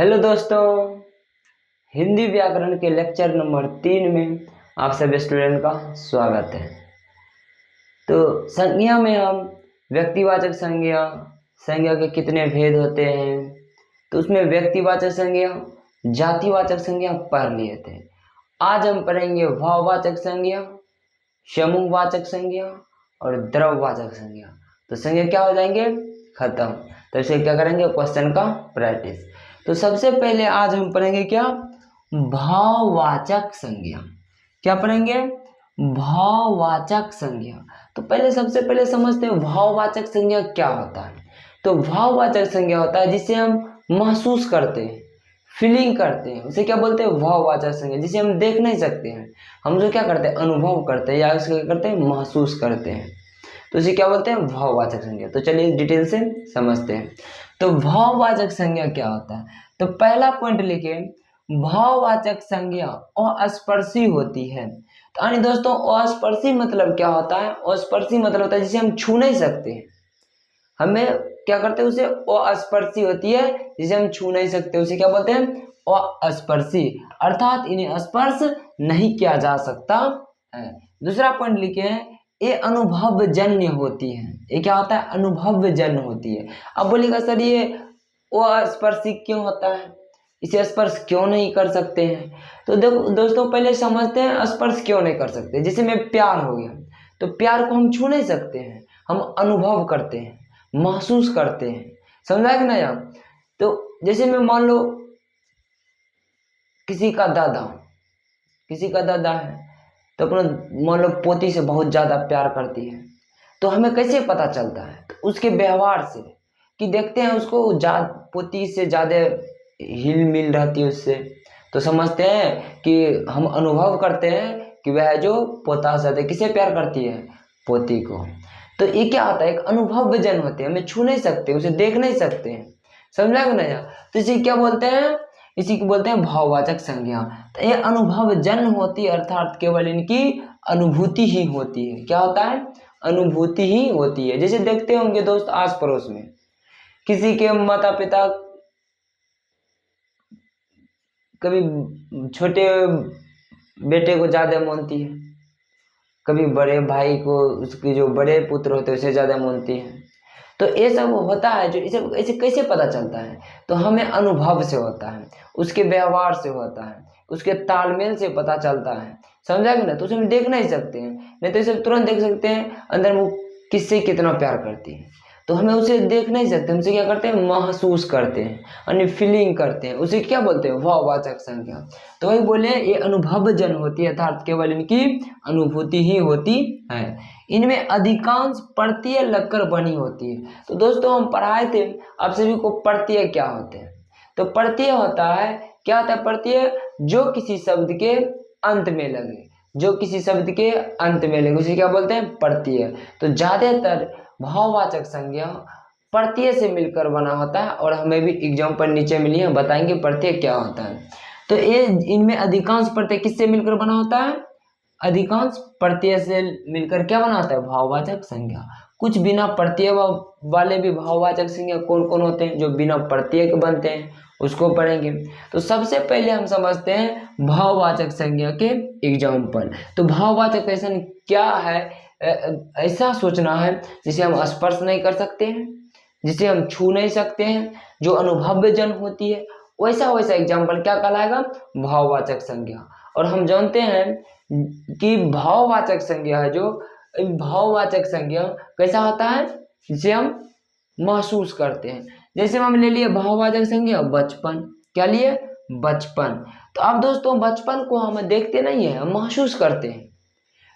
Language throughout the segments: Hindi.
हेलो दोस्तों, हिंदी व्याकरण के लेक्चर नंबर 3 में आप सभी स्टूडेंट का स्वागत है। तो संज्ञा में हम व्यक्तिवाचक संज्ञा संज्ञा के कितने भेद होते हैं, तो उसमें व्यक्तिवाचक संज्ञा, जातिवाचक संज्ञा पढ़ लिए थे। आज हम पढ़ेंगे भाववाचक संज्ञा, समूहवाचक संज्ञा और द्रव्यवाचक संज्ञा। तो संज्ञा क्या हो जाएंगे, खत्म। तो इसे क्या करेंगे, क्वेश्चन का प्रैक्टिस। तो सबसे पहले आज हम पढ़ेंगे क्या, भाववाचक संज्ञा। क्या पढ़ेंगे, भाववाचक संज्ञा। तो पहले सबसे पहले समझते हैं भाववाचक संज्ञा क्या होता है। तो भाववाचक संज्ञा होता है जिसे हम महसूस करते हैं, फीलिंग करते हैं, उसे क्या बोलते हैं, भाववाचक संज्ञा। जिसे हम देख नहीं सकते हैं, हम उसे क्या करते हैं, अनुभव करते हैं या उसको क्या करते हैं, महसूस करते हैं। तो इसे क्या बोलते हैं, भाववाचक संज्ञा। तो चलिए डिटेल से समझते हैं। तो भाववाचक संज्ञा क्या होता है। तो पहला पॉइंट लिखे, भाववाचक संज्ञा अस्पर्शी होती है। तो यानी दोस्तों अस्पर्शी मतलब क्या होता है, अस्पर्शी मतलब होता है जिसे हम छू नहीं सकते हैं। हमें क्या करते हैं, उसे अस्पर्शी होती है जिसे हम छू नहीं सकते, उसे क्या बोलते हैं, अस्पर्शी, अर्थात इन्हें स्पर्श नहीं किया जा सकता है। दूसरा पॉइंट लिखे हैं, ये अनुभवजन्य होती है। ये क्या होता है, अनुभवजन्य होती है। अब बोलिएगा सर ये अस्पर्शी क्यों होता है, इसे स्पर्श क्यों नहीं कर सकते हैं। तो देखो दोस्तों, पहले समझते हैं स्पर्श क्यों नहीं कर सकते। जैसे में प्यार हो गया, तो प्यार को हम छू नहीं सकते हैं, हम अनुभव करते हैं, महसूस करते हैं। समझा कि नहीं आप। तो जैसे में मान लो किसी का दादा है, तो अपना मान लो पोती से बहुत ज़्यादा प्यार करती है। तो हमें कैसे पता चलता है, तो उसके व्यवहार से, कि देखते हैं उसको पोती से ज़्यादा हिल मिल रहती है उससे, तो समझते हैं कि हम अनुभव करते हैं कि वह जो पोता से ज़्यादा किसे प्यार करती है, पोती को। तो ये क्या होता है, एक अनुभवजन होते हैं, हमें छू नहीं सकते, उसे देख नहीं सकते हैं। समझा कि नहीं। तो इसे क्या बोलते हैं, इसी को बोलते हैं भाववाचक संज्ञा। तो ये अनुभवजन होती है, अर्थात केवल इनकी अनुभूति ही होती है। क्या होता है, अनुभूति ही होती है। जैसे देखते होंगे दोस्त, आस पड़ोस में किसी के माता पिता कभी छोटे बेटे को ज्यादा मानती है, कभी बड़े भाई को, उसके जो बड़े पुत्र होते हैं उसे ज्यादा मानती है। तो ये सब होता है, जो इसे कैसे पता चलता है, तो हमें अनुभव से होता है, उसके व्यवहार से होता है, उसके तालमेल से पता चलता है। समझा कि ना। तो उसे हम देख नहीं सकते हैं, नहीं तो इसे तुरंत देख सकते हैं अंदर वो किससे कितना प्यार करती है। तो हमें उसे देख नहीं सकते, हमसे क्या करते हैं, महसूस करते हैं, यानी फीलिंग करते हैं। उसे क्या बोलते हैं, भाववाचक संज्ञा। तो वही बोले ये अनुभवजन होती है, अर्थात केवल इनकी अनुभूति ही होती है। इनमें अधिकांश प्रत्यय लगकर बनी होती है। तो दोस्तों हम पढ़ाए थे आप सभी को, प्रत्यय क्या होते हैं। तो प्रत्यय होता है, क्या होता है प्रत्यय, जो किसी शब्द के अंत में लगे, जो किसी शब्द के अंत में लगे उसे क्या बोलते हैं, प्रत्यय। तो ज्यादातर भाववाचक संज्ञा प्रत्यय से मिलकर बना होता है, और हमें भी एग्जाम्पल नीचे मिली है, बताएंगे प्रत्यय क्या होता है। तो ये इनमें अधिकांश प्रत्यय किससे मिलकर बना होता है, अधिकांश प्रत्यय से मिलकर क्या बना होता है, भाववाचक संज्ञा। कुछ बिना प्रत्यय वाले भी भाववाचक संज्ञा कौन कौन होते हैं, जो बिना प्रत्यय के बनते हैं, उसको पढ़ेंगे। तो सबसे पहले हम समझते हैं भाववाचक संज्ञा के एग्जाम्पल। तो भाववाचक ऐसा क्या है, ऐसा सोचना है जिसे हम स्पर्श नहीं कर सकते हैं, जिसे हम छू नहीं सकते हैं, जो अनुभवजन होती है, वैसा वैसा एग्जाम्पल क्या कहलाएगा, भाववाचक संज्ञा। और हम जानते हैं कि भाववाचक संज्ञा है, जो भाववाचक संज्ञा कैसा होता है, जिसे हम महसूस करते हैं। जैसे हम ले लिए भाववाचक संज्ञा बचपन, क्या लिए, बचपन। तो अब दोस्तों बचपन को हम देखते नहीं है, हम महसूस करते हैं।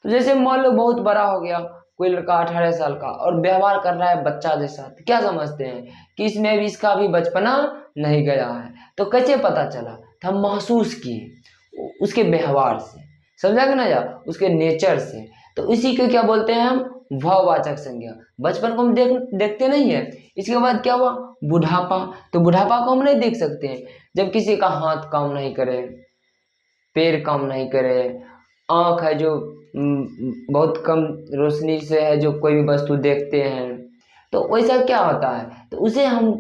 तो जैसे मान लो बहुत बड़ा हो गया कोई लड़का 18 साल का, और व्यवहार कर रहा है बच्चा जैसा, तो क्या समझते हैं कि इसमें भी इसका भी बचपना नहीं गया है। तो कैसे पता चला, तो हम महसूस किए उसके व्यवहार से, समझा कि ना यार, उसके नेचर से। तो इसी को क्या बोलते हैं हम, भाववाचक संज्ञा। बचपन को हम देखते नहीं है। इसके बाद क्या हुआ, बुढ़ापा। तो बुढ़ापा को हम नहीं देख सकते हैं, जब किसी का हाथ काम नहीं करे, पैर काम नहीं करे, आँख है जो बहुत कम रोशनी से है जो कोई भी वस्तु देखते हैं, तो वैसा क्या होता है, तो उसे हम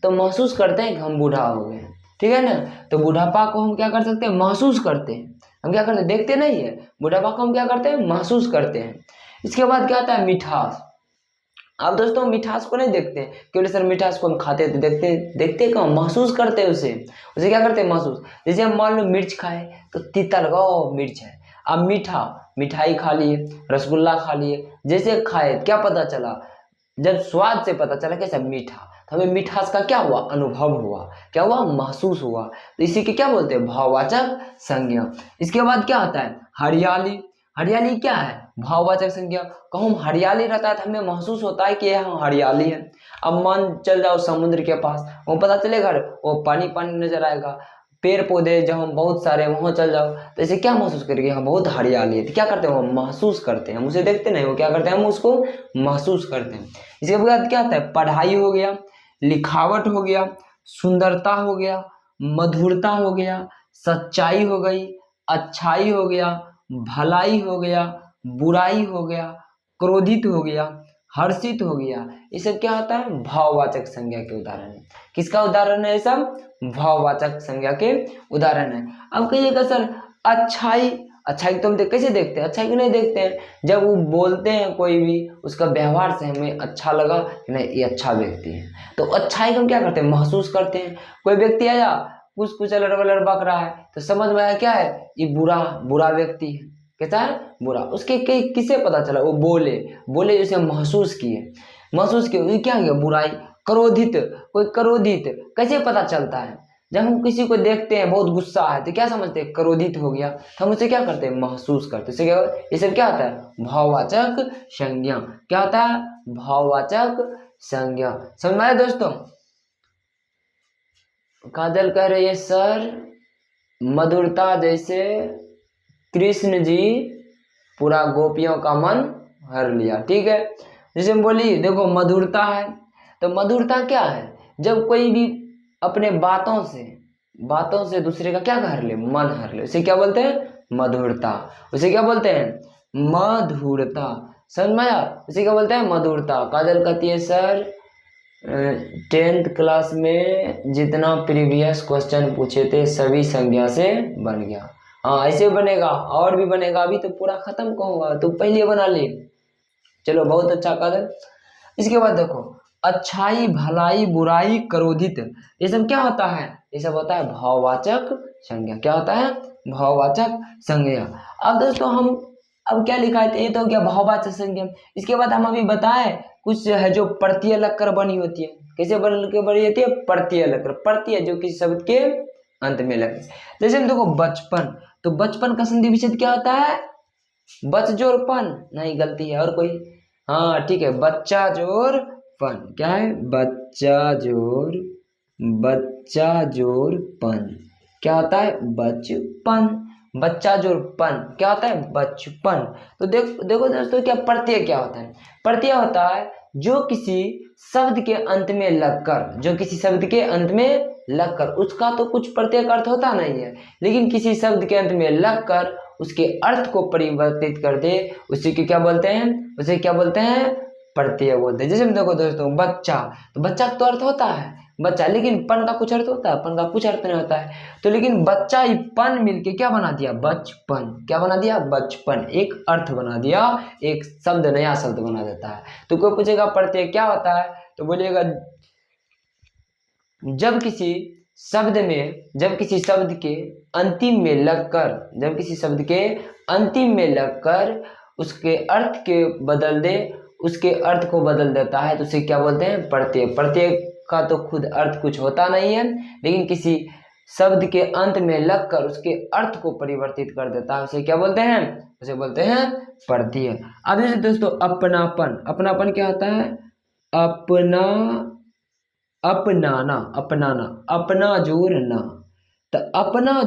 तो महसूस करते हैं कि हम बूढ़ा हो गए। ठीक है ना। तो बुढ़ापा को हम क्या कर सकते हैं, महसूस करते हैं। हम क्या करते हैं, देखते नहीं है, बुढ़ापा को हम क्या करते हैं, महसूस करते हैं। इसके बाद क्या आता है, मिठास। अब दोस्तों मिठास को नहीं देखते हैं, केवल सर मिठास को हम खाते हैं, तो देखते देखते कहाँ, महसूस करते हैं उसे। उसे क्या करते हैं, महसूस। जैसे हम मान लो मिर्च खाए तो तीता लगा, ओ मिर्च है। अब मीठा, मिठाई खा लिए, रसगुल्ला खा लिए, जैसे खाए क्या पता चला, जब स्वाद से पता चला कैसा, मीठा, तो हमें मिठास का क्या हुआ, अनुभव हुआ, क्या हुआ, महसूस हुआ। तो इसी के क्या बोलते हैं, भाववाचक संज्ञा। इसके बाद क्या आता है, हरियाली। हरियाली क्या है, भाववाचक संज्ञा। कहूँ हरियाली रहता है तो हमें महसूस होता है कि यहाँ हरियाली है। अब मान चल जाओ समुद्र के पास, वो पता चलेगा, वो पानी पानी नजर आएगा। पेड़ पौधे जहाँ बहुत सारे, वहाँ चल जाओ तो इसे क्या महसूस करेंगे, यहाँ बहुत हरियाली है, तो क्या करते हैं, वो महसूस करते हैं। हम उसे देखते नहीं, वो क्या करते हैं, हम उसको महसूस करते हैं। इसके बाद क्या आता है, पढ़ाई हो गया, लिखावट हो गया, सुंदरता हो गया, मधुरता हो गया, सच्चाई हो गई, अच्छाई हो गया, भलाई हो गया, बुराई हो गया, क्रोधित हो गया, हर्षित हो गया। ये सब क्या होता है, भाववाचक संज्ञा के उदाहरण है। किसका उदाहरण है, ये सब भाववाचक संज्ञा के उदाहरण है। अब कहिएगा सर अच्छाई, अच्छाई तो हम कैसे देखते हैं, अच्छाई को नहीं देखते हैं, जब वो बोलते हैं कोई भी, उसका व्यवहार से हमें अच्छा लगा कि नहीं ये अच्छा व्यक्ति है, तो अच्छाई को हम क्या करते हैं, महसूस करते हैं। कोई व्यक्ति आया कुछ लड़बड़ बक रहा है, तो समझ में आया क्या है, ये बुरा व्यक्ति है, कैसा है, बुरा। उसके किसे पता चला, वो बोले उसे महसूस किए, ये क्या गया, बुराई। क्रोधित, कोई क्रोधित कैसे पता चलता है, जब हम किसी को देखते हैं बहुत गुस्सा है तो क्या समझते हैं, क्रोधित हो गया, तो हम उसे क्या करते हैं, महसूस करते हैं। ये सब क्या होता है, भाववाचक संज्ञा। क्या होता है, भाववाचक संज्ञा। समझ में आया दोस्तों। काजल कह रही है सर मधुरता जैसे कृष्ण जी पूरा गोपियों का मन हर लिया, ठीक है। जैसे हम बोली देखो मधुरता है, तो मधुरता क्या है, जब कोई भी अपने बातों से दूसरे का क्या हर ले, मन हर ले, उसे क्या बोलते हैं, मधुरता। उसे क्या बोलते हैं, मधुरता। समझ में आया, उसे क्या बोलते हैं, मधुरता। काजल कहती है सर 10th क्लास में जितना प्रीवियस क्वेश्चन पूछे थे सभी संज्ञा से बन गया। हाँ ऐसे बनेगा, और भी बनेगा, अभी तो पूरा खत्म कहूँगा, तो पहले बना ले। चलो बहुत अच्छा काजल। इसके बाद देखो अच्छाई, भलाई, बुराई, क्रोधित, ये सब क्या होता है, ये सब होता है भाववाचक संज्ञा। क्या होता है, भाववाचक संज्ञा। अब दोस्तों हम अब क्या लिखा है, ये तो क्या भाववाचक संज्ञा। इसके बाद हम अभी बताएं कुछ है जो प्रत्यय लगकर बनी होती है। कैसे बन के बनी होती है, प्रत्यय लगकर। प्रत्यय जो किसी शब्द के अंत में लगे। जैसे देखो बचपन, तो बचपन का संधि विच्छेद क्या होता है, बच जोड़ पन, नहीं गलती है, और कोई, हाँ ठीक है, बच्चा जोड़ पन। क्या है, बच्चा जोड़ पन। क्या होता है, बचपन। बच्चा जोड़ पन क्या होता है, बचपन। तो देखो दोस्तों क्या प्रत्यय क्या होता है, प्रत्यय होता है जो किसी शब्द के अंत में लगकर, उसका तो कुछ प्रत्यय का अर्थ होता नहीं है, लेकिन किसी शब्द के अंत में लगकर उसके अर्थ को परिवर्तित कर दे, उसी के क्या बोलते हैं, उसे क्या बोलते हैं, प्रत्यय बोलते हैं। जैसे देखो दोस्तों बच्चा, तो बच्चा का तो अर्थ होता है बच्चा, लेकिन पन का कुछ अर्थ होता है, पन का कुछ अर्थ नहीं होता है। तो लेकिन बच्चा ही पन मिलके क्या बना दिया, बचपन। क्या बना दिया, बचपन। एक अर्थ बना दिया, एक शब्द, नया शब्द बना देता है। तो कोई पूछेगा प्रत्यय क्या होता है, तो बोलिएगा जब किसी शब्द के अंतिम में लगकर उसके अर्थ को बदल देता है, तो उसे क्या बोलते हैं, प्रत्यय। प्रत्यय का तो खुद अर्थ कुछ होता नहीं है, लेकिन किसी शब्द के अंत में लगकर उसके अर्थ को परिवर्तित कर देता है, उसे क्या बोलते हैं, उसे बोलते हैं प्रत्यय। अब जैसे दोस्तों अपनापन क्या होता है, अपनाना, अपना जोड़ना। तो अपना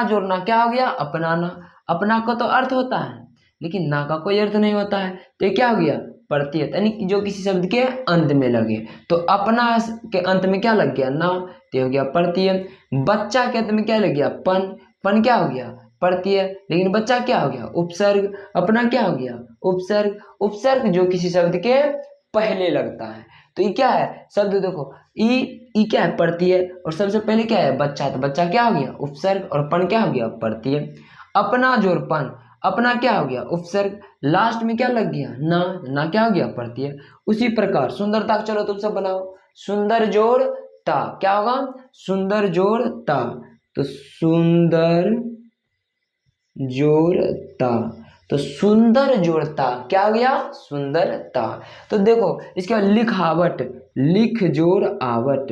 जोड़ना क्या हो गया, अपनाना। अपना का तो अर्थ होता है, लेकिन ना का कोई अर्थ नहीं होता है, तो ये क्या हो गया, प्रत्यय, यानी जो किसी शब्द के अंत में लगे। तो अपना के अंत में क्या लग गया, ना, तो हो गया प्रत्यय। बच्चा के अंत में क्या लग गया, पन क्या हो गया, प्रत्यय, लेकिन बच्चा क्या हो गया, उपसर्ग। अपना क्या हो गया, उपसर्ग जो किसी शब्द के पहले लगता है। तो ये क्या है शब्द, देखो ई क्या है प्रत्यय, और सबसे पहले क्या है बच्चा, तो बच्चा क्या हो गया उपसर्ग, और पन क्या हो गया प्रत्यय। अपना जोड़ पन, अपना क्या हो गया उपसर्ग, लास्ट में क्या लग गया ना क्या हो गया प्रत्यय। उसी प्रकार सुंदरता, चलो तुम सब बनाओ, सुंदर जोड़ ता क्या होगा, सुंदर जोड़ ता, तो सुंदर जोड़ता, तो सुंदर जोड़ता क्या हो गया सुंदरता। तो देखो इसके बाद लिखावट, लिख जोड़ आवट,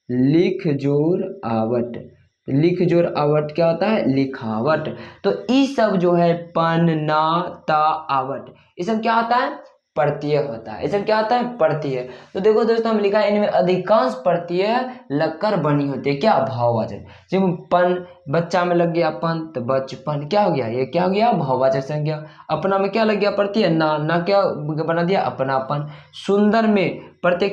लिख जोड़ आवट, लिख जोड़ आवट क्या होता है लिखावट। तो ये सब जो है पन ना ता आवट, ये सब क्या होता है प्रत्यय होता है, ये सब क्या होता है प्रत्यय। तो देखो दोस्तों हम लिखा है इनमें अधिकांश प्रत्यय लगकर बनी होती है, क्या भाववाचक। जब पन बच्चा में लग गया पन, तो बचपन क्या हो गया, ये क्या हो गया भाववाचक संज्ञा। अपना में क्या लग गया प्रत्यय ना क्या बना दिया अपनापन। सुंदर में प्रत्यय